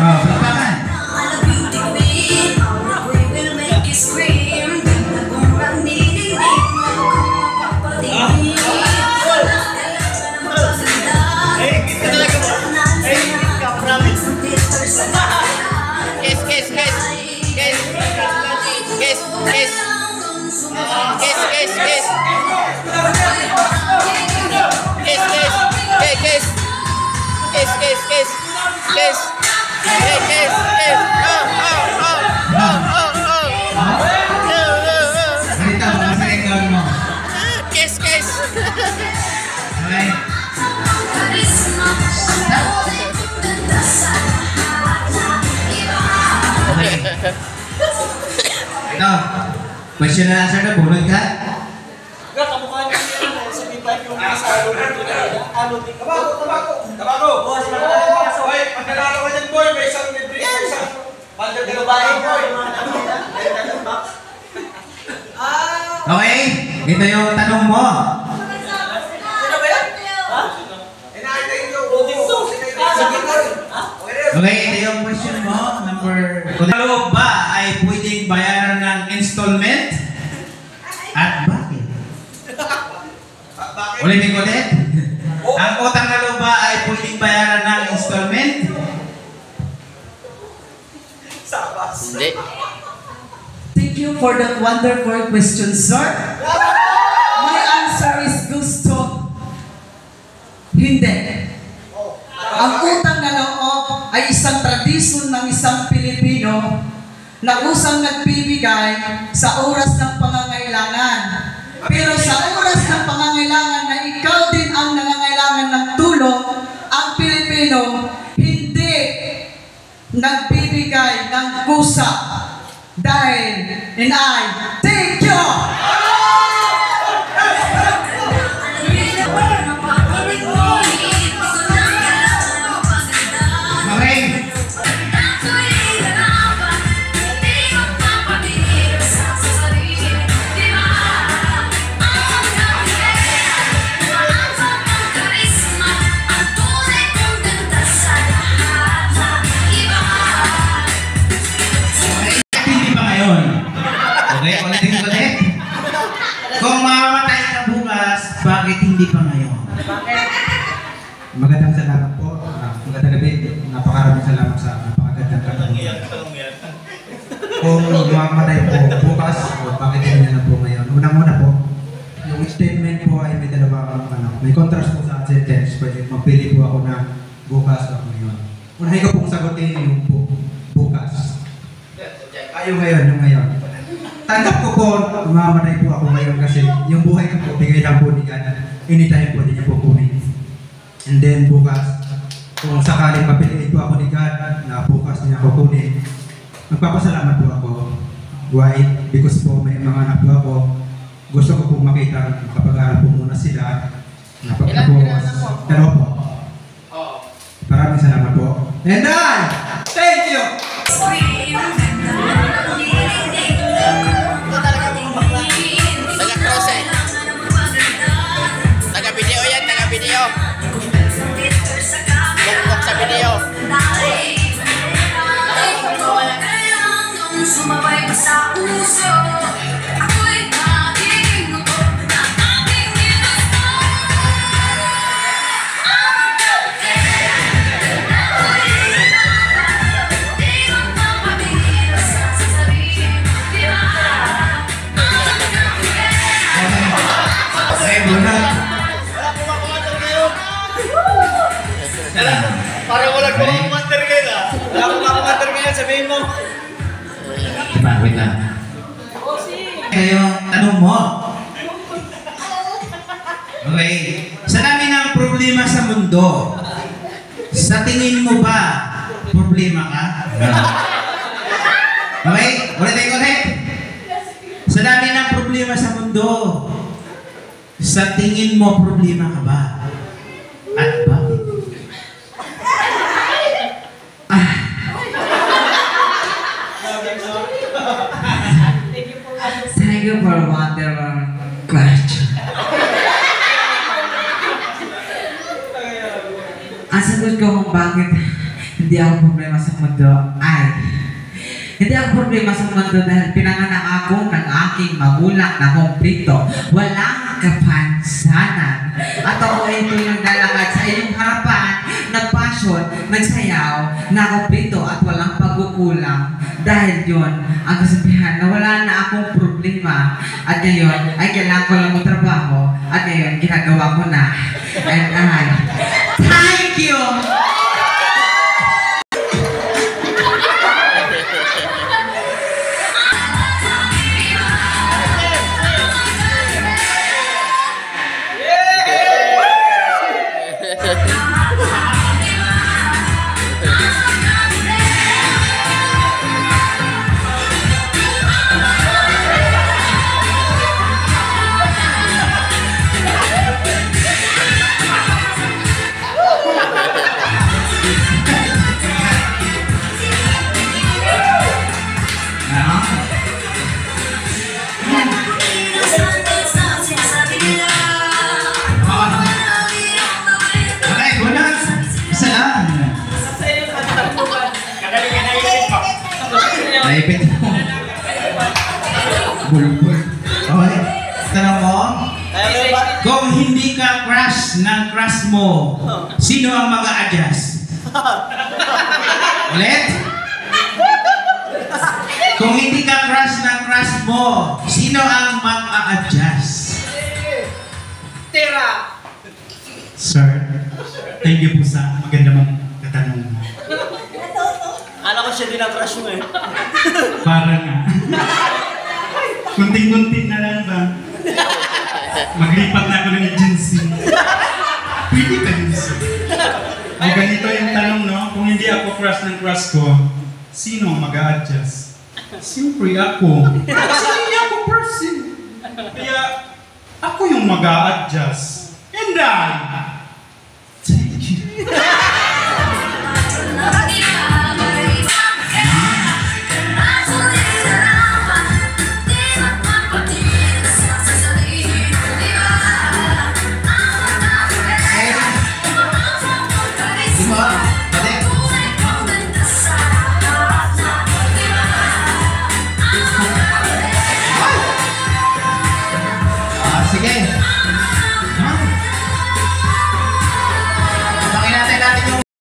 Oh, palakpakan. Ito, question and answer na, bunod ka? Nga, kamukha niya sa pipa yung sa alod. Tabago! Hoy, pagkalala ko dyan, boy, may isang libre. Bandal ka babae, boy. Okay, ito yung tanong mo. Sino ba yan? Ha? Okay, ito yung question mo. Number, kung loob ba ay pwedeng bayaran ng installment? At bakit? Ulitin ko ulit. Ang utang na loob ba ay pwedeng bayaran ng installment? Hindi. Thank you for that wonderful question, sir. My answer is gusto. Hindi. Ang utang na loob ay isang tradisyon ng isang Pilipino na kusang nagbibigay sa oras ng pangangailangan. Pero sa oras ng pangangailangan na ikaw din ang nangangailangan ng tulong, ang Pilipino hindi nagbibigay ng kusa. Dahil, and I thank you! Okay, ulitin ko ulit. Kung mamamatay ka bukas, bakit hindi pa ngayon? Magandang salamat po. Magandang gabi. Napakaraming salamat sa napakagandang katanungan. Kung mamamatay po bukas, bakit hindi na po ngayon? Unang-una po, yung statement po ay may dalawang may contrast po sa sentence. Pwede magpili po ako na bukas o ngayon. Unahin ko pong sagutin yung bukas. Yung ngayon. Tanggap ko po, mamamatay po ako ngayon kasi yung buhay ko po, bigay lang po ni God. Anytime po, hindi niya po kunin. And then bukas, kung sakaling mapiliin po ako ni God na bukas niya ako kunin, magpapasalamat po ako. Why? Because po may mga anak po ako. Gusto ko po makita, makapag-aaral po muna sila. Napagtapos. Pero po. Maraming salamat po. And I, thank you! Taga-video yan, taga-video. Bukbok sa video. Sumabay pa sa puso. Ako'y magiging mo na aking ginusto. Ang gabi ako'y hinahanap. Di magpapabiro sa sarili. Di ba? Ang gabi. Okay, bunod. Parang walang kumakanter ngayon ah. Wala akong kumakanter ngayon, sabihin mo. Wait lang. Kayo, tanong mo. Okay. Sa dami ng problema sa mundo, sa tingin mo ba, problema ka? Okay? Ulit. Sa dami ng problema sa mundo, sa tingin mo, problema ka ba? At bakit? Thank you for a wonderful question. Ang sagot ko kung bakit hindi hindi ako problema sa mundo ay hindi ako problema sa mundo dahil pinanganak ako ng aking magulang na kumplito. Walang kapansanan. At ako ito yung lalakad sa iyong harapan na passion, nagsayaw, na kumplito at walang pagkukulang. Dahil yun, ang kasabihan na wala na akong problema. At ngayon, ay kailangan ko lang magtrabaho. At ngayon, ginagawa ko na. And I, thank you! Okay, wala. Isa lang. Naipit mo. Bulbul. Okay. Tanong mo, kung hindi ka crush ng crush mo, sino ang mag-a-adjust? Ulit? Kung hindi ka crush ng crush mo, sino ang mag-a-adjust? Tira! Sir, thank you po sa maganda mong katanungan. Alam ko siya din ang crush mo eh. Para nga. Kunting-kunting na lang ba? Maglipat na ako ng agency. Pwede ka din sir. Ay, ganito yung tanong, no? Kung hindi ako crush ng crush ko, sino mag-a-adjust? Siyempre ako. Kasi hindi ako person. Kaya, ako yung mag-a-adjust. And I,